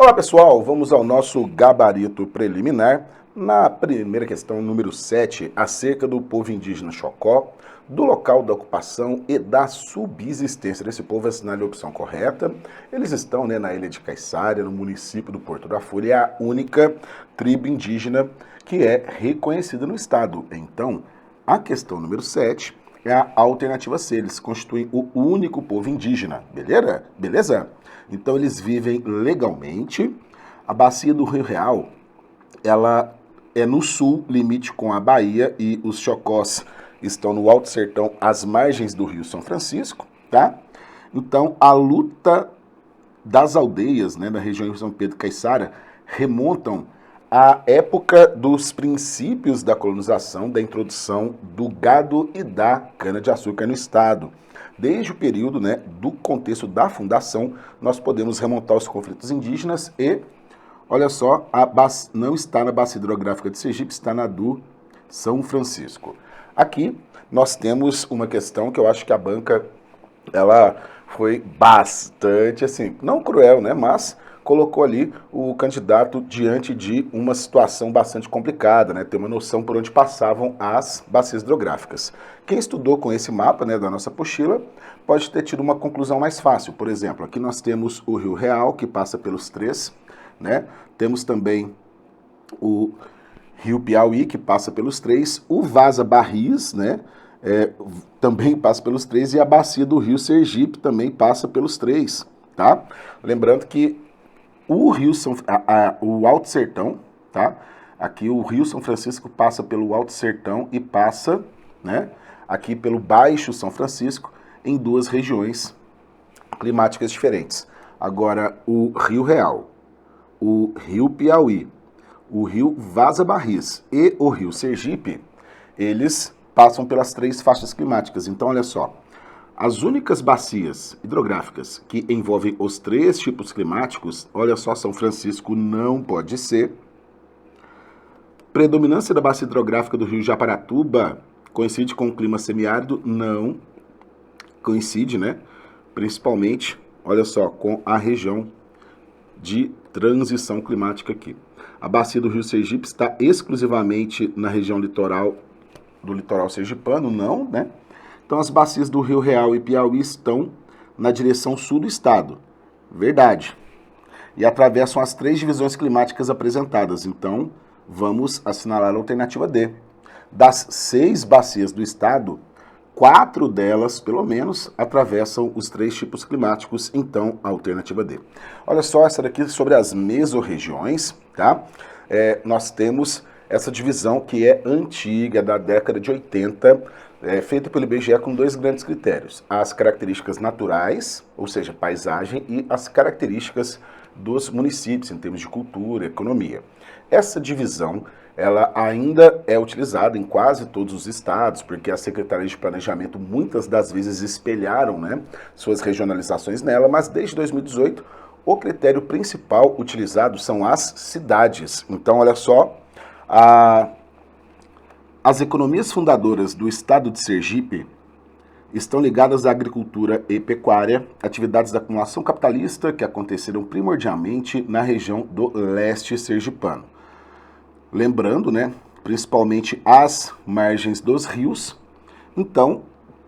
Olá pessoal, vamos ao nosso gabarito preliminar na primeira questão, número 7, acerca do povo indígena Chocó, do local da ocupação e da subsistência desse povo. Assinale a opção correta. Eles estão na ilha de Caiçara, no município do Porto da Folha, é a única tribo indígena que é reconhecida no estado. Então, a questão número 7 é a alternativa C, eles constituem o único povo indígena, beleza? Beleza? Então eles vivem legalmente. A bacia do Rio Real, ela é no sul, limite com a Bahia, e os Chocós estão no Alto Sertão, às margens do Rio São Francisco, tá? Então a luta das aldeias, da região de São Pedro e Caiçara, remontam à época dos princípios da colonização, da introdução do gado e da cana-de-açúcar no estado. Desde o período do contexto da fundação, nós podemos remontar os conflitos indígenas e, olha só, não está na bacia hidrográfica de Sergipe, está na do São Francisco. Aqui nós temos uma questão que eu acho que a banca ela foi bastante, assim, não cruel, mas colocou ali o candidato diante de uma situação bastante complicada, ter uma noção por onde passavam as bacias hidrográficas. Quem estudou com esse mapa, da nossa apostila, pode ter tido uma conclusão mais fácil. Por exemplo, aqui nós temos o Rio Real, que passa pelos três, temos também o Rio Piauí, que passa pelos três, o Vaza Barris, também passa pelos três, e a bacia do Rio Sergipe também passa pelos três, tá? Lembrando que o Alto Sertão, tá? Aqui o Rio São Francisco passa pelo Alto Sertão e passa, aqui pelo Baixo São Francisco, em duas regiões climáticas diferentes. Agora, o Rio Real, o Rio Piauí, o Rio Vaza Barris e o Rio Sergipe, eles passam pelas três faixas climáticas. Então, olha só, as únicas bacias hidrográficas que envolvem os três tipos climáticos, olha só, São Francisco não pode ser. Predominância da bacia hidrográfica do Rio Japaratuba coincide com o clima semiárido? Não coincide, Principalmente, olha só, com a região de transição climática aqui. A bacia do Rio Sergipe está exclusivamente na região do litoral sergipano? Não, Então as bacias do Rio Real e Piauí estão na direção sul do estado. Verdade. E atravessam as três divisões climáticas apresentadas. Então, vamos assinalar a alternativa D. Das 6 bacias do estado, 4 delas, pelo menos, atravessam os 3 tipos climáticos, então a alternativa D. Olha só, essa daqui sobre as mesorregiões, tá? Nós temos essa divisão que é antiga, da década de 80, feita pelo IBGE com 2 grandes critérios. As características naturais, ou seja, paisagem, e as características dos municípios, em termos de cultura, economia. Essa divisão, ela ainda é utilizada em quase todos os estados, porque as secretarias de planejamento muitas das vezes espelharam suas regionalizações nela, mas desde 2018 o critério principal utilizado são as cidades. Então, olha só, as economias fundadoras do estado de Sergipe estão ligadas à agricultura e pecuária, atividades da acumulação capitalista que aconteceram primordialmente na região do leste sergipano. Lembrando, principalmente as margens dos rios. Então,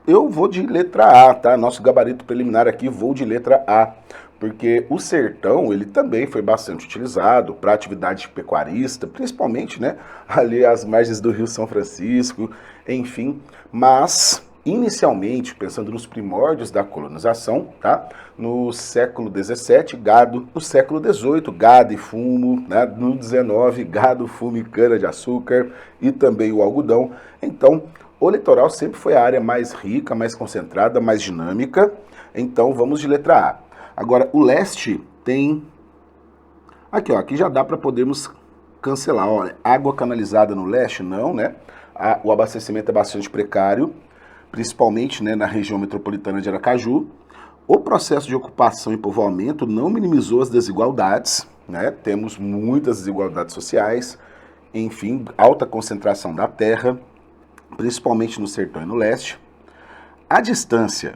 eu vou de letra A, tá? Nosso gabarito preliminar aqui, vou de letra A, porque o sertão, ele também foi bastante utilizado para atividade pecuarista, principalmente, ali às margens do Rio São Francisco, enfim, mas inicialmente, pensando nos primórdios da colonização, tá? No século XVII, gado. No século XVIII, gado e fumo. No XIX, gado, fumo e cana-de-açúcar e também o algodão. Então, o litoral sempre foi a área mais rica, mais concentrada, mais dinâmica. Então, vamos de letra A. Agora, o leste tem... Aqui, ó, aqui já dá para podermos cancelar. Olha, água canalizada no leste, não, O abastecimento é bastante precário, principalmente na região metropolitana de Aracaju. O processo de ocupação e povoamento não minimizou as desigualdades, Temos muitas desigualdades sociais, enfim, alta concentração da terra, principalmente no sertão e no leste. A distância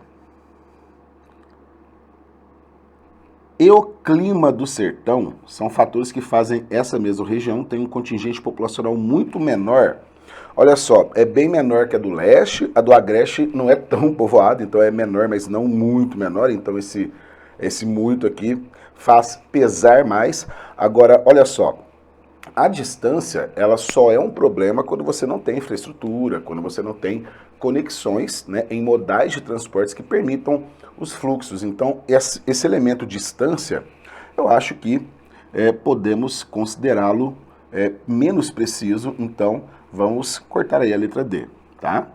e o clima do sertão são fatores que fazem essa mesma região ter um contingente populacional muito menor. Olha só, é bem menor que a do leste, a do agreste não é tão povoada, então é menor, mas não muito menor, então esse muito aqui faz pesar mais. Agora, olha só, a distância, ela só é um problema quando você não tem infraestrutura, quando você não tem conexões, né, em modais de transportes que permitam os fluxos. Então, esse elemento distância, eu acho que podemos considerá-lo menos preciso, então vamos cortar aí a letra D, tá?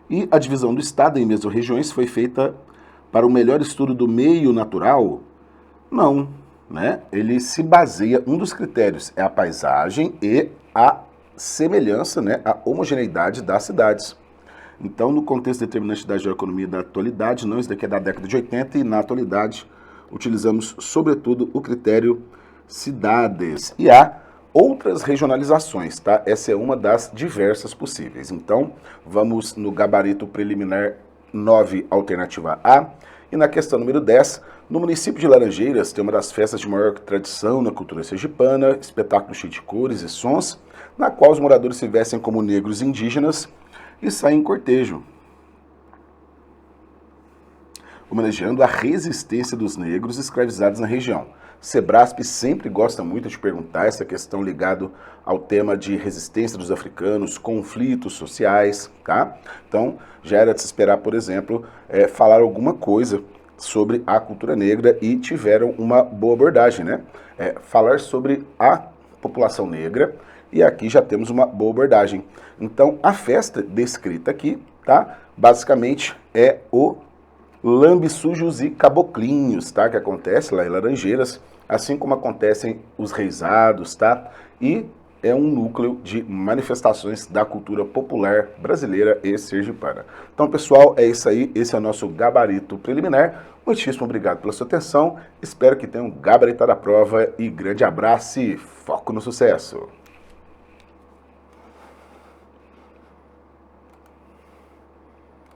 E a divisão do estado em mesorregiões foi feita para o melhor estudo do meio natural? Não, né? Ele se baseia, um dos critérios é a paisagem e a semelhança, né, a homogeneidade das cidades. Então, no contexto determinante da geoeconomia da atualidade, não, isso daqui é da década de 80, e na atualidade utilizamos, sobretudo, o critério cidades. E há outras regionalizações, tá? Essa é uma das diversas possíveis. Então, vamos no gabarito preliminar 9, alternativa A. E na questão número 10, no município de Laranjeiras tem uma das festas de maior tradição na cultura sergipana, espetáculo cheio de cores e sons, na qual os moradores se vestem como negros indígenas e saem em cortejo, homenageando a resistência dos negros escravizados na região. Sebrasp sempre gosta muito de perguntar essa questão ligada ao tema de resistência dos africanos, conflitos sociais, tá? Então, já era de se esperar, por exemplo, falar alguma coisa sobre a cultura negra e tiveram uma boa abordagem, né? Falar sobre a população negra, e aqui já temos uma boa abordagem. Então, a festa descrita aqui, tá? Basicamente é o lambe sujos e caboclinhos, tá? Que acontece lá em Laranjeiras, assim como acontecem os reisados, tá? E é um núcleo de manifestações da cultura popular brasileira e sergipana. Então, pessoal, é isso aí. Esse é o nosso gabarito preliminar. Muitíssimo obrigado pela sua atenção. Espero que tenham gabaritado a prova e grande abraço e foco no sucesso.